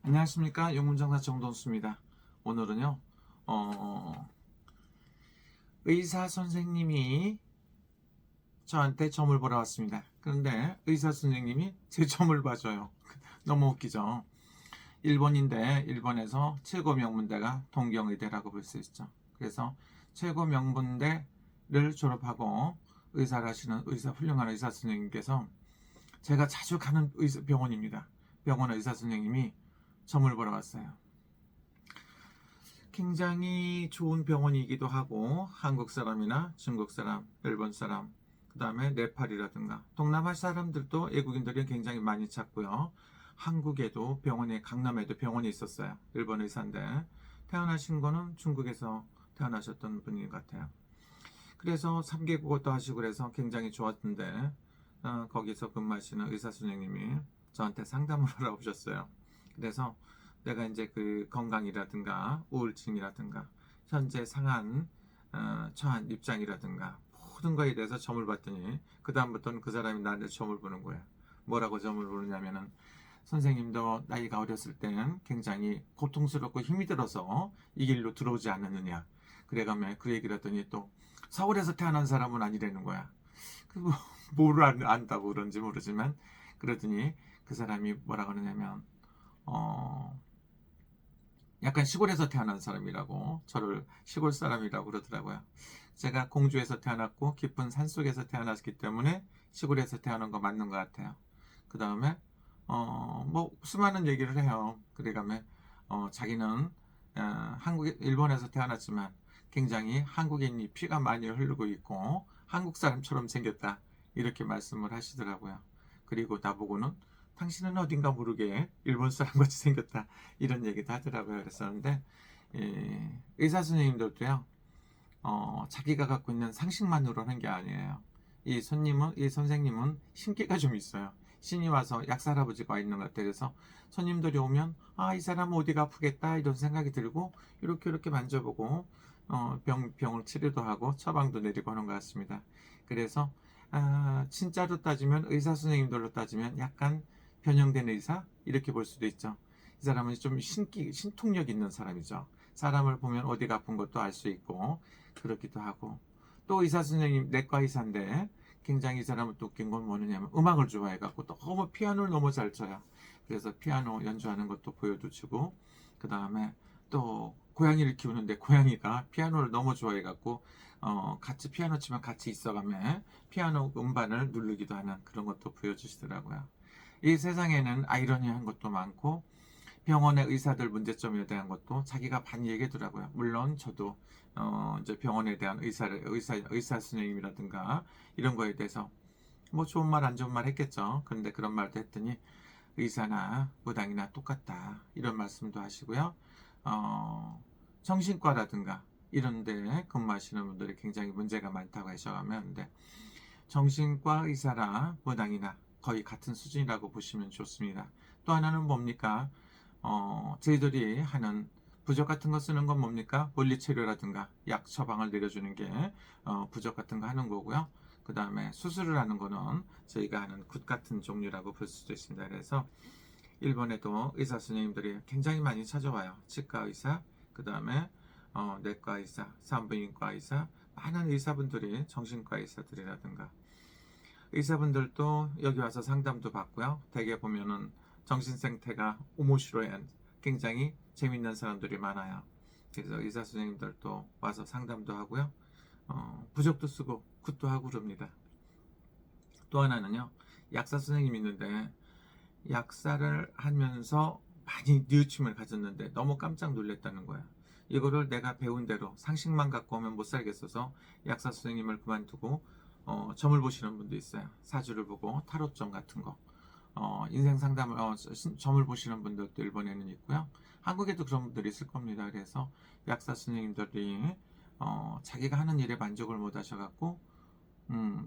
안녕하십니까, 영문정사 정돈수입니다. 오늘은요 의사 선생님이 저한테 점을 보러 왔습니다. 그런데 의사 선생님이 제 점을 봐줘요. 너무 웃기죠. 일본인데 일본에서 최고 명문대가 동경의대라고 볼 수 있죠. 그래서 최고 명문대를 졸업하고 의사를 하시는 훌륭한 의사 선생님께서 제가 자주 가는 병원입니다. 병원 의사 선생님이 점을 보러 왔어요. 굉장히 좋은 병원이기도 하고 한국 사람이나 중국 사람, 일본 사람, 그 다음에 네팔이라든가 동남아 사람들도 외국인들이 굉장히 많이 찾고요. 한국에도 병원에, 강남에도 병원이 있었어요. 일본 의사인데 태어나신 거는 중국에서 태어나셨던 분인 것 같아요. 그래서 3개 국어도 하시고 그래서 굉장히 좋았던데 거기서 근무하시는 의사 선생님이 저한테 상담을 하러 오셨어요. 그래서 내가 이제 그 건강이라든가 우울증이라든가 현재 상한 처한 입장이라든가 모든 거에 대해서 점을 봤더니 그 다음부터는 그 사람이 나를 점을 보는 거야. 뭐라고 점을 보느냐면은 선생님도 나이가 어렸을 때는 굉장히 고통스럽고 힘이 들어서 이 길로 들어오지 않았느냐. 그래가면 그 얘기를 했더니 또 서울에서 태어난 사람은 아니라는 거야. 그 뭐를 안다고 그런지 모르지만 그러더니 그 사람이 뭐라고 하느냐면 약간 시골에서 태어난 사람이라고 저를 시골 사람이라고 그러더라고요. 제가 공주에서 태어났고 깊은 산속에서 태어났기 때문에 시골에서 태어난 거 맞는 것 같아요. 그 다음에 뭐 수많은 얘기를 해요. 그래가면 자기는 일본에서 태어났지만 굉장히 한국인이 피가 많이 흐르고 있고 한국 사람처럼 생겼다 이렇게 말씀을 하시더라고요. 그리고 나보고는 당신은 어딘가 모르게 일본 사람 같이 생겼다 이런 얘기도 하더라고요. 그랬었는데 의사 선생님들도요 자기가 갖고 있는 상식만으로 하는 게 아니에요. 이 선생님은 신기가 좀 있어요. 신이 와서 약사할아버지가 와 있는 것 같아요. 그래서 손님들이 오면 이 사람 어디가 아프겠다 이런 생각이 들고 이렇게 만져보고 병을 치료도 하고 처방도 내리고 하는 것 같습니다. 그래서 진짜로 따지면 의사 선생님들로 따지면 약간 변형된 의사 이렇게 볼 수도 있죠. 이 사람은 좀 신통력 있는 사람이죠. 사람을 보면 어디가 아픈 것도 알 수 있고 그렇기도 하고 또 의사 선생님 내과 의사인데 굉장히 이 사람은 또 웃긴 건 뭐냐면 음악을 좋아해갖고 너무 피아노를 너무 잘 쳐요. 그래서 피아노 연주하는 것도 보여도 주고 그 다음에 또 고양이를 키우는데 고양이가 피아노를 너무 좋아해갖고 같이 피아노 치면 같이 있어가며 피아노 음반을 누르기도 하는 그런 것도 보여주시더라고요. 이 세상에는 아이러니한 것도 많고 병원의 의사들 문제점에 대한 것도 자기가 많이 얘기하더라고요. 물론 저도 이제 병원에 대한 의사 선생님이라든가 이런 거에 대해서 뭐 좋은 말 안 좋은 말 했겠죠. 그런데 그런 말도 했더니 의사나 무당이나 똑같다 이런 말씀도 하시고요. 정신과라든가 이런 데 근무하시는 분들이 굉장히 문제가 많다고 하셔가면 정신과 의사나 무당이나 거의 같은 수준이라고 보시면 좋습니다. 또 하나는 뭡니까? 저희들이 하는 부적 같은 거 쓰는 건 뭡니까? 물리치료라든가 약 처방을 내려주는 게 부적 같은 거 하는 거고요. 그 다음에 수술을 하는 거는 저희가 하는 굿 같은 종류라고 볼 수도 있습니다. 그래서 일본에도 의사 선생님들이 굉장히 많이 찾아와요. 치과 의사, 그 다음에 내과 의사, 산부인과 의사, 많은 의사분들이 정신과 의사들이라든가 의사분들도 여기 와서 상담도 받고요. 대개 보면은 정신생태가 오모시로엔 굉장히 재밌는 사람들이 많아요. 그래서 의사 선생님들도 와서 상담도 하고요. 부적도 쓰고 굿도 하고 그럽니다. 또 하나는요. 약사 선생님이 있는데 약사를 하면서 많이 뉘우침을 가졌는데 너무 깜짝 놀랐다는 거야. 이거를 내가 배운 대로 상식만 갖고 오면 못 살겠어서 약사 선생님을 그만두고 점을 보시는 분도 있어요. 사주를 보고 타로점 같은 거 인생 상담을 점을 보시는 분들도 일본에는 있고요. 한국에도 그런 분들이 있을 겁니다. 그래서 약사 선생님들이 자기가 하는 일에 만족을 못 하셔갖고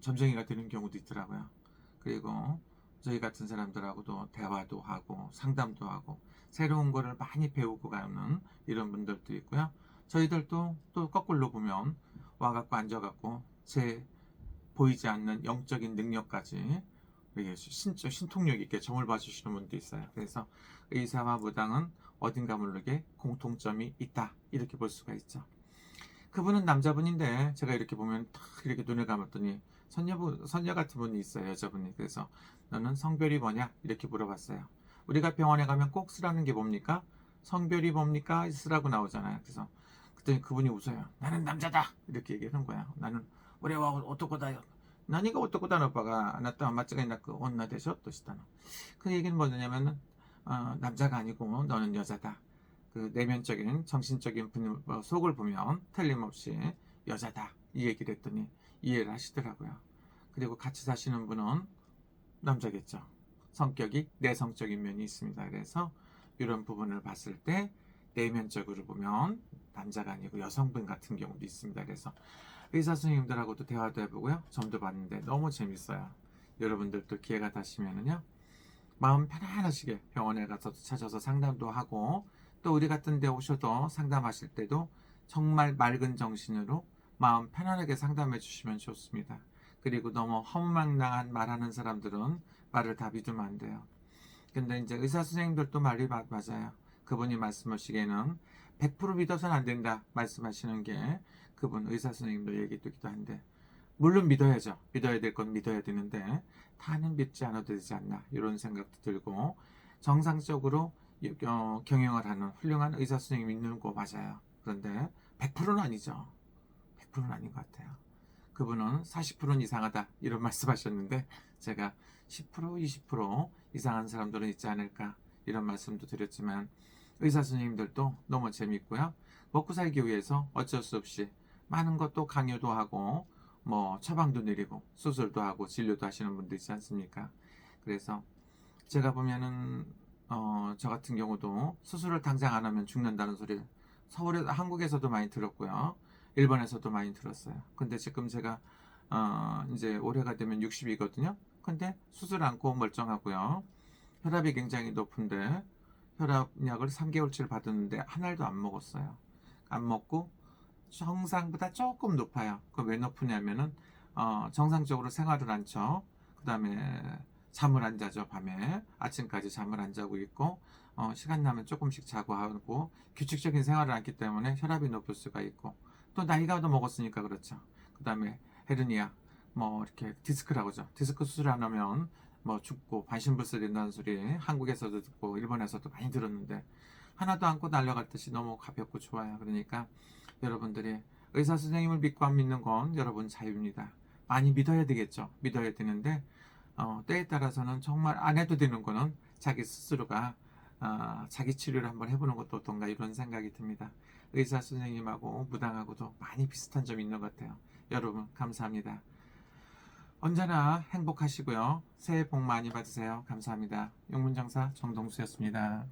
점쟁이가 되는 경우도 있더라고요. 그리고 저희 같은 사람들하고도 대화도 하고 상담도 하고 새로운 거를 많이 배우고 가는 이런 분들도 있고요. 저희들도 또 거꾸로 보면 와갖고 앉아갖고 제 보이지 않는 영적인 능력까지 이게 신통력 있게 점을 봐주시는 분도 있어요. 그래서 의사와 무당은 어딘가 모르게 공통점이 있다, 이렇게 볼 수가 있죠. 그분은 남자분인데 제가 이렇게 보면 딱 이렇게 눈을 감았더니 선녀 같은 분이 있어요, 여자분이. 그래서 너는 성별이 뭐냐, 이렇게 물어봤어요. 우리가 병원에 가면 꼭 쓰라는 게 뭡니까? 성별이 뭡니까? 쓰라고 나오잖아요. 그래서 그랬더니 그분이 웃어요. 나는 남자다, 이렇게 얘기하는 거야. 나는 우리와 어떻고다. 나니가 어떻고다. 오빠가 나또 맞짱이 나그 언나 되셔 또 시다노. 그 얘기는 뭐냐면은 남자가 아니고 너는 여자다. 그 내면적인 정신적인 속을 보면 틀림없이 여자다, 이 얘기를 했더니 이해를 하시더라고요. 그리고 같이 사시는 분은 남자겠죠. 성격이 내성적인 면이 있습니다. 그래서 이런 부분을 봤을 때 내면적으로 보면 남자가 아니고 여성분 같은 경우도 있습니다. 그래서 의사 선생님들하고도 대화도 해보고요, 점도 봤는데 너무 재밌어요. 여러분들도 기회가 되시면은요, 마음 편안하시게 병원에 가서 찾아서 상담도 하고, 또 우리 같은 데 오셔도 상담하실 때도 정말 맑은 정신으로 마음 편안하게 상담해 주시면 좋습니다. 그리고 너무 허무맹랑한 말하는 사람들은 말을 다 믿으면 안 돼요. 근데 이제 의사 선생님들도 말이 맞아요. 그분이 말씀하시기에는 100% 믿어서는 안 된다 말씀하시는 게 그분 의사 선생님들 얘기도 한데, 물론 믿어야죠. 믿어야 될 건 믿어야 되는데 다는 믿지 않아도 되지 않나, 이런 생각도 들고, 정상적으로 경영을 하는 훌륭한 의사 선생님이 있는 거 맞아요. 그런데 100%는 아니죠. 100%는 아닌 것 같아요. 그분은 40%는 이상하다, 이런 말씀하셨는데 제가 10% 20% 이상한 사람들은 있지 않을까, 이런 말씀도 드렸지만, 의사 선생님들도 너무 재밌고요. 먹고 살기 위해서 어쩔 수 없이 많은 것도 강요도 하고 뭐 처방도 내리고 수술도 하고 진료도 하시는 분들 있지 않습니까? 그래서 제가 보면은 저 같은 경우도 수술을 당장 안 하면 죽는다는 소리 서울에, 한국에서도 많이 들었고요, 일본에서도 많이 들었어요. 근데 지금 제가 이제 올해가 되면 60이거든요. 근데 수술 않고 멀쩡하고요, 혈압이 굉장히 높은데 혈압약을 3개월치를 받았는데 한 알도 안 먹었어요. 안 먹고 정상보다 조금 높아요. 그 왜 높으냐면은 정상적으로 생활을 않죠. 그 다음에 잠을 안 자죠. 밤에 아침까지 잠을 안 자고 있고, 시간 나면 조금씩 자고 하고 규칙적인 생활을 않기 때문에 혈압이 높을 수가 있고, 또 나이가 더 먹었으니까 그렇죠. 그 다음에 헤르니아, 뭐 이렇게 디스크라고 하죠. 디스크 수술 안 하면 뭐 죽고 반신불수 된다는 소리 한국에서도 듣고 일본에서도 많이 들었는데, 하나도 안고 날아갈 듯이 너무 가볍고 좋아요. 그러니까 여러분들이 의사 선생님을 믿고 안 믿는 건 여러분 자유입니다. 많이 믿어야 되겠죠. 믿어야 되는데 때에 따라서는 정말 안 해도 되는 거는 자기 스스로가 자기 치료를 한번 해보는 것도 어떤가, 이런 생각이 듭니다. 의사 선생님하고 무당하고도 많이 비슷한 점이 있는 것 같아요. 여러분 감사합니다. 언제나 행복하시고요. 새해 복 많이 받으세요. 감사합니다. 용문정사 정동수였습니다.